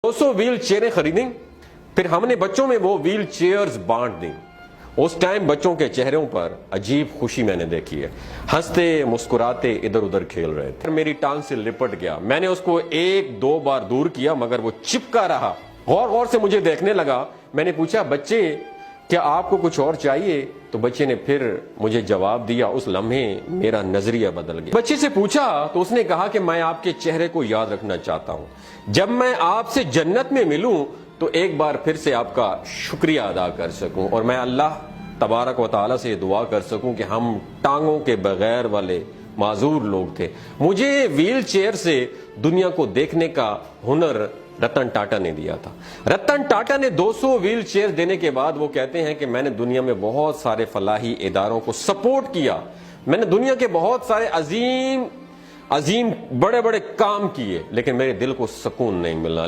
200 wheel चेयरें खरीदी, फिर हमने बच्चों में वो व्हील चेयर्स बांट दी। उस टाइम बच्चों के चेहरों पर अजीब खुशी मैंने देखी है, हंसते मुस्कुराते इधर उधर खेल रहे थे। मेरी टांग से लिपट गया, मैंने उसको 1-2 बार दूर किया मगर वो चिपका रहा। गौर गौर से मुझे देखने लगा। मैंने पूछा, बच्चे क्या आपको कुछ और चाहिए? तो बच्चे ने फिर मुझे जवाब दिया। उस लम्हे मेरा नजरिया बदल गया। बच्चे से पूछा तो उसने कहा कि मैं आपके चेहरे को याद रखना चाहता हूं, जब मैं आपसे जन्नत में मिलूं तो एक बार फिर से आपका शुक्रिया अदा कर सकूं और मैं अल्लाह तबारक व तआला से दुआ कर सकूं कि हम टांगों के बगैर वाले माजूर लोग थे। मुझे व्हील चेयर से दुनिया को देखने का हुनर रतन टाटा ने दिया था। रतन टाटा ने 200 व्हील चेयर देने के बाद वो कहते हैं कि मैंने दुनिया में बहुत सारे फलाही इदारों को सपोर्ट किया, मैंने दुनिया के बहुत सारे अजीम अजीम बड़े बड़े काम किए, लेकिन मेरे दिल को सुकून नहीं मिला।